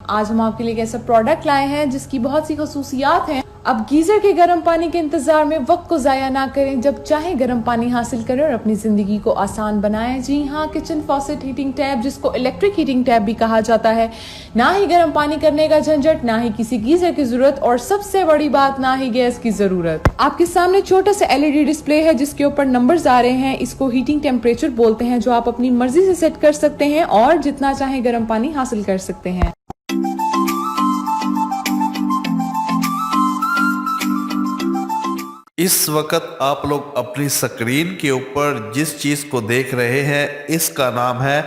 آج ہم آپ کے لیے ایک ایسا پروڈکٹ لائے ہیں جس کی بہت سی خصوصیات ہیں۔ اب گیزر کے گرم پانی کے انتظار میں وقت کو ضائع نہ کریں، جب چاہیں گرم پانی حاصل کریں اور اپنی زندگی کو آسان بنائیں۔ جی ہاں، کچن فاسٹ ہیٹنگ ٹیپ، جس کو الیکٹرک ہیٹنگ ٹیپ بھی کہا جاتا ہے، نہ ہی گرم پانی کرنے کا جھنجھٹ، نہ ہی کسی گیزر کی ضرورت، اور سب سے بڑی بات، نہ ہی گیس کی ضرورت۔ آپ کے سامنے چھوٹا سا LED ڈسپلے ہے جس کے اوپر نمبرز آ رہے ہیں۔ اس کو ہیٹنگ ٹیمپریچر بولتے ہیں، جو آپ اپنی مرضی سے سیٹ کر سکتے ہیں اور جتنا چاہیں گرم پانی حاصل کر سکتے ہیں۔ اس وقت آپ لوگ اپنی سکرین کے اوپر جس چیز کو دیکھ رہے ہیں، اس کا نام ہے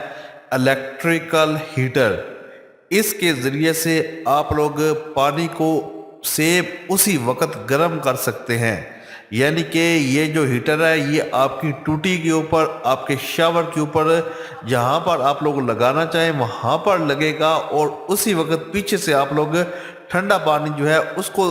الیکٹریکل ہیٹر۔ اس کے ذریعے سے آپ لوگ پانی کو سیب اسی وقت گرم کر سکتے ہیں۔ یعنی کہ یہ جو ہیٹر ہے، یہ آپ کی ٹوٹی کے اوپر، آپ کے شاور کے اوپر، جہاں پر آپ لوگ لگانا چاہیں وہاں پر لگے گا، اور اسی وقت پیچھے سے آپ لوگ ٹھنڈا پانی جو ہے اس کو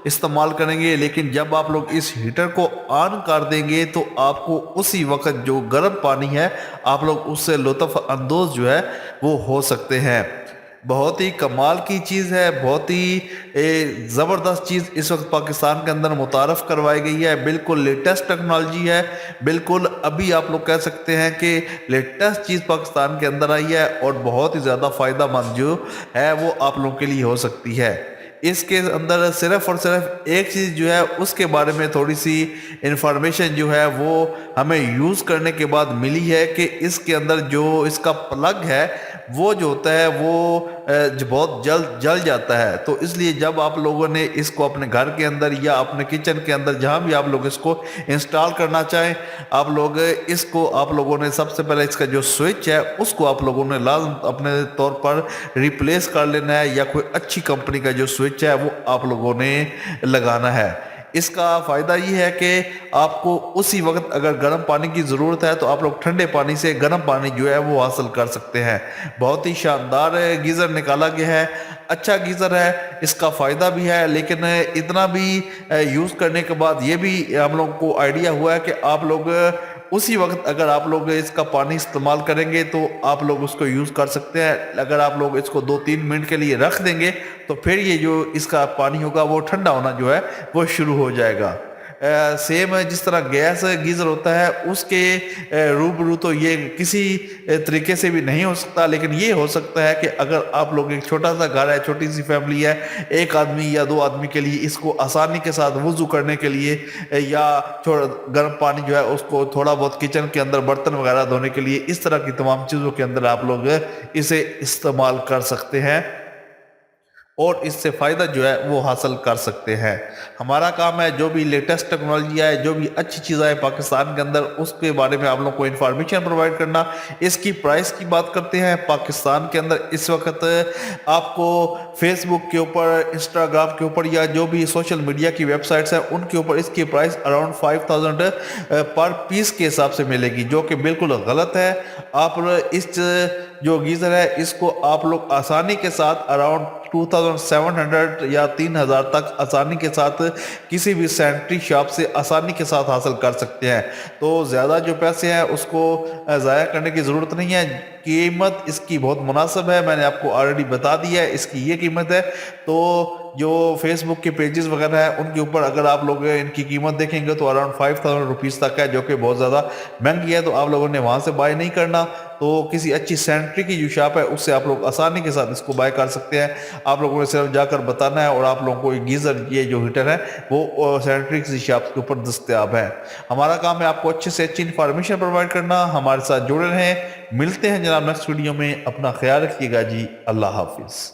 استعمال کریں گے۔ لیکن جب آپ لوگ اس ہیٹر کو آن کر دیں گے تو آپ کو اسی وقت جو گرم پانی ہے، آپ لوگ اس سے لطف اندوز جو ہے وہ ہو سکتے ہیں۔ بہت ہی کمال کی چیز ہے، بہت ہی زبردست چیز اس وقت پاکستان کے اندر متعارف کروائی گئی ہے۔ بالکل لیٹسٹ ٹیکنالوجی ہے، بالکل ابھی آپ لوگ کہہ سکتے ہیں کہ لیٹسٹ چیز پاکستان کے اندر آئی ہے، اور بہت ہی زیادہ فائدہ مند جو ہے وہ آپ لوگوں کے لیے ہو سکتی ہے۔ اس کے اندر صرف اور صرف ایک چیز جو ہے اس کے بارے میں تھوڑی سی انفارمیشن جو ہے وہ ہمیں یوز کرنے کے بعد ملی ہے، کہ اس کے اندر جو اس کا پلگ ہے وہ جو ہوتا ہے وہ بہت جلد جل جاتا ہے۔ تو اس لیے جب آپ لوگوں نے اس کو اپنے گھر کے اندر یا اپنے کچن کے اندر جہاں بھی آپ لوگ اس کو انسٹال کرنا چاہیں، آپ لوگوں نے سب سے پہلے اس کا جو سوئچ ہے اس کو آپ لوگوں نے لازم اپنے طور پر ریپلیس کر لینا ہے، یا کوئی اچھی کمپنی کا جو سوئچ ہے وہ آپ لوگوں نے لگانا ہے۔ اس کا فائدہ یہ ہے کہ آپ کو اسی وقت اگر گرم پانی کی ضرورت ہے تو آپ لوگ ٹھنڈے پانی سے گرم پانی جو ہے وہ حاصل کر سکتے ہیں۔ بہت ہی شاندار گیزر نکالا گیا ہے، اچھا گیزر ہے، اس کا فائدہ بھی ہے، لیکن اتنا بھی یوز کرنے کے بعد یہ بھی ہم لوگ کو آئیڈیا ہوا ہے کہ آپ لوگ اسی وقت اگر آپ لوگ اس کا پانی استعمال کریں گے تو آپ لوگ اس کو یوز کر سکتے ہیں۔ اگر آپ لوگ اس کو 2-3 منٹ کے لیے رکھ دیں گے تو پھر یہ جو اس کا پانی ہوگا وہ ٹھنڈا ہونا جو ہے وہ شروع ہو جائے گا۔ سیم جس طرح گیس گیزر ہوتا ہے اس کے روبرو تو یہ کسی طریقے سے بھی نہیں ہو سکتا، لیکن یہ ہو سکتا ہے کہ اگر آپ لوگ ایک چھوٹا سا گھر ہے، چھوٹی سی فیملی ہے، ایک آدمی یا 2 آدمی کے لیے اس کو آسانی کے ساتھ وضو کرنے کے لیے یا گرم پانی جو ہے اس کو تھوڑا بہت کچن کے اندر برتن وغیرہ دھونے کے لیے، اس طرح کی تمام چیزوں کے اندر آپ لوگ اسے استعمال کر سکتے ہیں اور اس سے فائدہ جو ہے وہ حاصل کر سکتے ہیں۔ ہمارا کام ہے جو بھی لیٹسٹ ٹیکنالوجی ہے، جو بھی اچھی چیزیں ہیں پاکستان کے اندر، اس کے بارے میں آپ لوگوں کو انفارمیشن پرووائڈ کرنا۔ اس کی پرائس کی بات کرتے ہیں، پاکستان کے اندر اس وقت آپ کو فیس بک کے اوپر، انسٹاگرام کے اوپر، یا جو بھی سوشل میڈیا کی ویب سائٹس ہیں ان کے اوپر اس کی پرائس اراؤنڈ 5000 پر پیس کے حساب سے ملے گی، جو کہ بالکل غلط ہے۔ آپ اس جو گیزر ہے اس کو آپ لوگ آسانی کے ساتھ اراؤنڈ 2700 یا 3000 تک آسانی کے ساتھ کسی بھی سینٹری شاپ سے آسانی کے ساتھ حاصل کر سکتے ہیں۔ تو زیادہ جو پیسے ہیں اس کو ضائع کرنے کی ضرورت نہیں ہے، قیمت اس کی بہت مناسب ہے، میں نے آپ کو آلریڈی بتا دیا ہے اس کی یہ قیمت ہے۔ تو جو فیس بک کے پیجز وغیرہ ہیں ان کے اوپر اگر آپ لوگ ان کی قیمت دیکھیں گے تو اراؤنڈ 5000 روپیز تک ہے، جو کہ بہت زیادہ مہنگی ہے، تو آپ لوگوں نے وہاں سے بائی نہیں کرنا۔ تو کسی اچھی سینٹری کی جو شاپ ہے اس سے آپ لوگ آسانی کے ساتھ اس کو بائی کر سکتے ہیں۔ آپ لوگوں نے صرف جا کر بتانا ہے اور آپ لوگوں کو یہ گیزر، یہ جو ہیٹر ہے وہ سینٹری کی شاپ کے اوپر دستیاب ہے۔ ہمارا کام ہے آپ کو اچھے سے اچھی انفارمیشن پرووائڈ کرنا۔ ہمارے ساتھ جڑے رہیں، ملتے ہیں جناب نیکسٹ ویڈیو میں، اپنا خیال رکھیے گا جی، اللہ حافظ۔